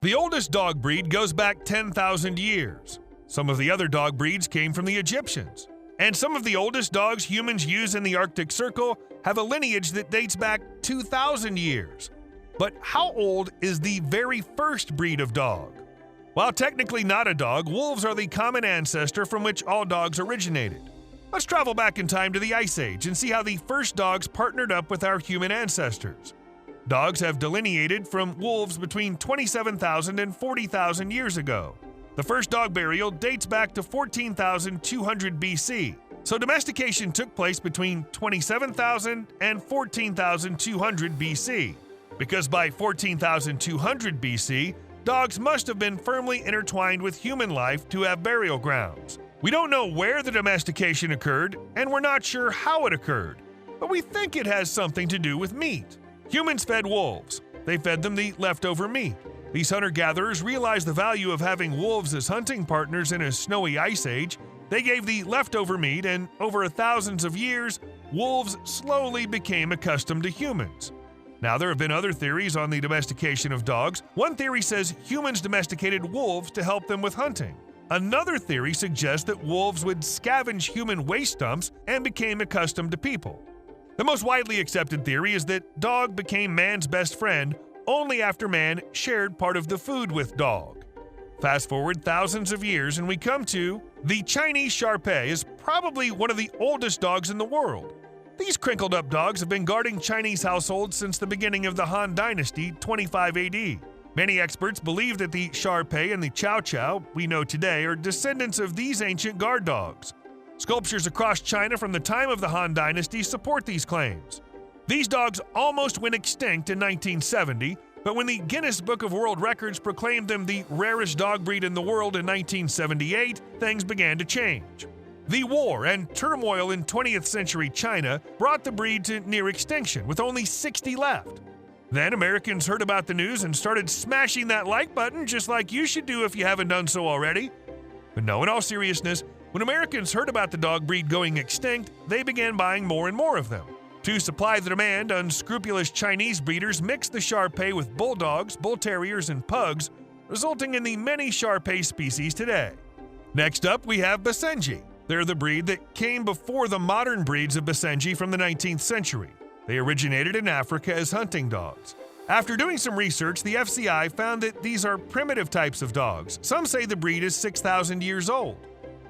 The oldest dog breed goes back 10,000 years. Some of the other dog breeds came from the Egyptians. And some of the oldest dogs humans use in the Arctic Circle have a lineage that dates back 2,000 years. But how old is the very first breed of dog? While technically not a dog, wolves are the common ancestor from which all dogs originated. Let's travel back in time to the Ice Age and see how the first dogs partnered up with our human ancestors. Dogs have delineated from wolves between 27,000 and 40,000 years ago. The first dog burial dates back to 14,200 BC, so domestication took place between 27,000 and 14,200 BC. Because by 14,200 BC, dogs must have been firmly intertwined with human life to have burial grounds. We don't know where the domestication occurred, and we're not sure how it occurred, but we think it has something to do with meat. Humans fed wolves. They fed them the leftover meat. These hunter-gatherers realized the value of having wolves as hunting partners in a snowy ice age. They gave the leftover meat, and over thousands of years, wolves slowly became accustomed to humans. Now, there have been other theories on the domestication of dogs. One theory says humans domesticated wolves to help them with hunting. Another theory suggests that wolves would scavenge human waste dumps and became accustomed to people. The most widely accepted theory is that dog became man's best friend only after man shared part of the food with dog. Fast forward thousands of years and we come to the Chinese Shar-Pei is probably one of the oldest dogs in the world. These crinkled up dogs have been guarding Chinese households since the beginning of the Han Dynasty, 25 AD. Many experts believe that the Shar-Pei and the Chow Chow we know today are descendants of these ancient guard dogs. Sculptures across China from the time of the Han Dynasty support these claims. These dogs almost went extinct in 1970, but when the Guinness Book of World Records proclaimed them the rarest dog breed in the world in 1978, things began to change. The war and turmoil in 20th century China brought the breed to near extinction, with only 60 left. Then Americans heard about the news and started smashing that like button, just like you should do if you haven't done so already. But no, in all seriousness, when Americans heard about the dog breed going extinct, they began buying more and more of them. To supply the demand, unscrupulous Chinese breeders mixed the Shar-Pei with bulldogs, bull terriers, and pugs, resulting in the many Shar-Pei species today. Next up, we have Basenji. They're the breed that came before the modern breeds of Basenji from the 19th century. They originated in Africa as hunting dogs. After doing some research, the FCI found that these are primitive types of dogs. Some say the breed is 6,000 years old.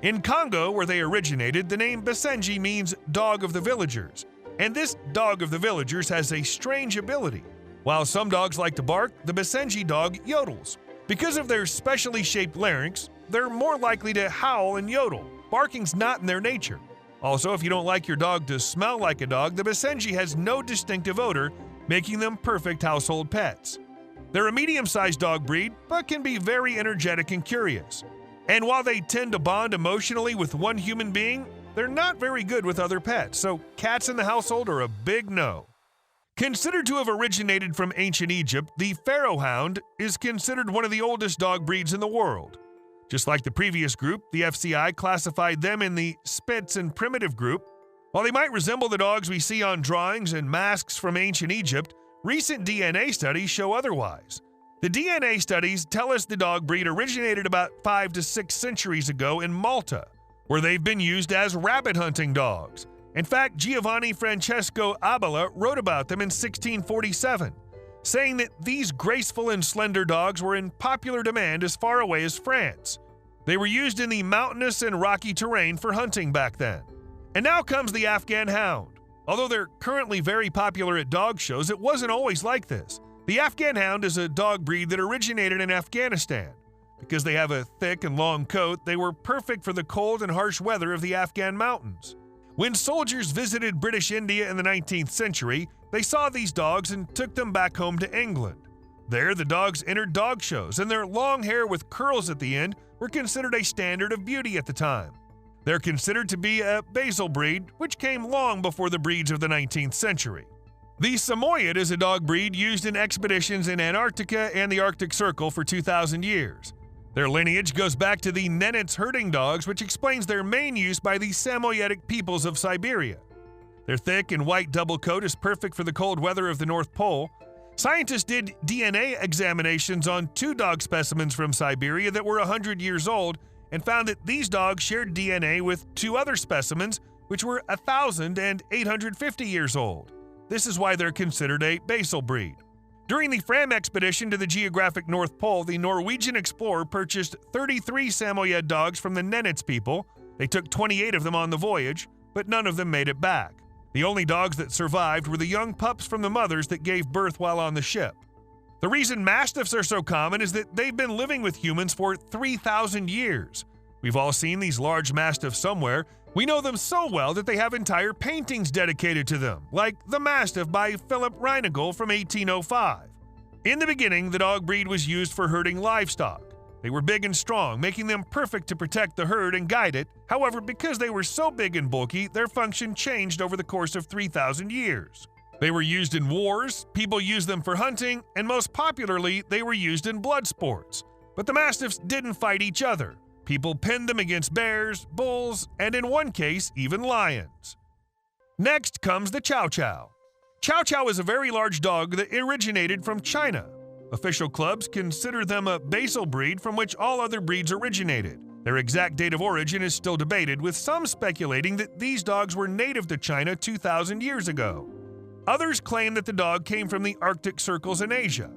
In Congo, where they originated, the name Basenji means dog of the villagers. And this dog of the villagers has a strange ability. While some dogs like to bark, the Basenji dog yodels. Because of their specially shaped larynx, they're more likely to howl and yodel. Barking's not in their nature. Also, if you don't like your dog to smell like a dog, the Basenji has no distinctive odor, making them perfect household pets. They're a medium-sized dog breed, but can be very energetic and curious. And while they tend to bond emotionally with one human being, they're not very good with other pets, so cats in the household are a big no. Considered to have originated from ancient Egypt, the Pharaoh hound is considered one of the oldest dog breeds in the world. Just like the previous group, the FCI classified them in the Spitz and primitive group. While they might resemble the dogs we see on drawings and masks from ancient Egypt, recent DNA studies show otherwise. The DNA studies tell us the dog breed originated about 5 to 6 centuries ago in Malta, where they've been used as rabbit hunting dogs. In fact, Giovanni Francesco Abela wrote about them in 1647, saying that these graceful and slender dogs were in popular demand as far away as France. They were used in the mountainous and rocky terrain for hunting back then. And now comes the Afghan hound. Although they're currently very popular at dog shows, it wasn't always like this. The Afghan hound is a dog breed that originated in Afghanistan. Because they have a thick and long coat, they were perfect for the cold and harsh weather of the Afghan mountains. When soldiers visited British India in the 19th century, they saw these dogs and took them back home to England. There, the dogs entered dog shows, and their long hair with curls at the end were considered a standard of beauty at the time. They're considered to be a basal breed, which came long before the breeds of the 19th century. The Samoyed is a dog breed used in expeditions in Antarctica and the Arctic Circle for 2,000 years. Their lineage goes back to the Nenets herding dogs, which explains their main use by the Samoyedic peoples of Siberia. Their thick and white double coat is perfect for the cold weather of the North Pole. Scientists did DNA examinations on 2 dog specimens from Siberia that were 100 years old and found that these dogs shared DNA with 2 other specimens which were 1,000 and 850 years old. This is why they're considered a basal breed. During the Fram expedition to the geographic North Pole, the Norwegian explorer purchased 33 Samoyed dogs from the Nenets people. They took 28 of them on the voyage, but none of them made it back. The only dogs that survived were the young pups from the mothers that gave birth while on the ship. The reason mastiffs are so common is that they've been living with humans for 3,000 years. We've all seen these large mastiffs somewhere. We know them so well that they have entire paintings dedicated to them, like The Mastiff by Philip Reinagel from 1805. In the beginning, the dog breed was used for herding livestock. They were big and strong, making them perfect to protect the herd and guide it. However, because they were so big and bulky, their function changed over the course of 3,000 years. They were used in wars, people used them for hunting, and most popularly, they were used in blood sports. But the mastiffs didn't fight each other. People pinned them against bears, bulls, and in one case, even lions. Next comes the Chow Chow. Chow Chow is a very large dog that originated from China. Official clubs consider them a basal breed from which all other breeds originated. Their exact date of origin is still debated, with some speculating that these dogs were native to China 2,000 years ago. Others claim that the dog came from the Arctic circles in Asia.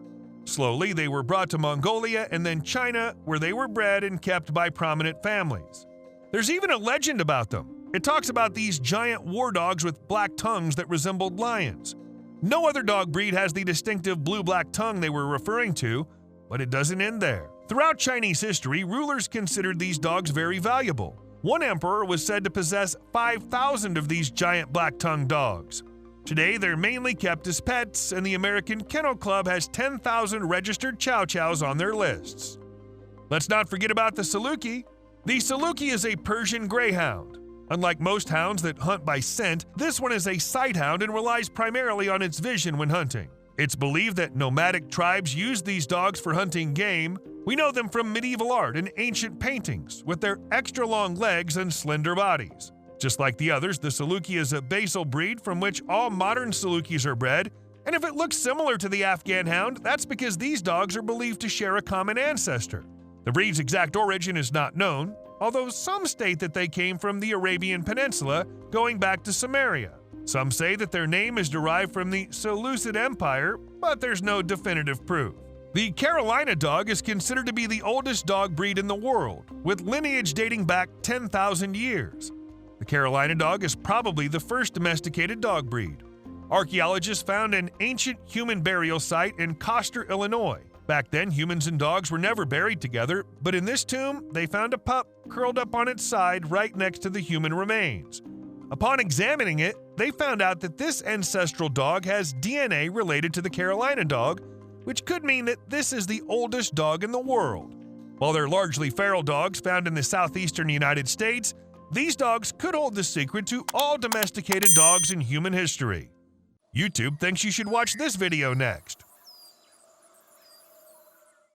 Slowly, they were brought to Mongolia and then China, where they were bred and kept by prominent families. There's even a legend about them. It talks about these giant war dogs with black tongues that resembled lions. No other dog breed has the distinctive blue-black tongue they were referring to, but it doesn't end there. Throughout Chinese history, rulers considered these dogs very valuable. One emperor was said to possess 5,000 of these giant black-tongued dogs. Today, they're mainly kept as pets, and the American Kennel Club has 10,000 registered Chow Chows on their lists. Let's not forget about the Saluki. The Saluki is a Persian greyhound. Unlike most hounds that hunt by scent, this one is a sight hound and relies primarily on its vision when hunting. It's believed that nomadic tribes used these dogs for hunting game. We know them from medieval art and ancient paintings, with their extra long legs and slender bodies. Just like the others, the Saluki is a basal breed from which all modern Salukis are bred, and if it looks similar to the Afghan hound, that's because these dogs are believed to share a common ancestor. The breed's exact origin is not known, although some state that they came from the Arabian Peninsula, going back to Samaria. Some say that their name is derived from the Seleucid Empire, but there's no definitive proof. The Carolina dog is considered to be the oldest dog breed in the world, with lineage dating back 10,000 years. The Carolina dog is probably the first domesticated dog breed. Archaeologists found an ancient human burial site in Coster, Illinois. Back then, humans and dogs were never buried together, but in this tomb, they found a pup curled up on its side right next to the human remains. Upon examining it, they found out that this ancestral dog has DNA related to the Carolina dog, which could mean that this is the oldest dog in the world. While they're largely feral dogs found in the southeastern United States, these dogs could hold the secret to all domesticated dogs in human history. YouTube thinks you should watch this video next.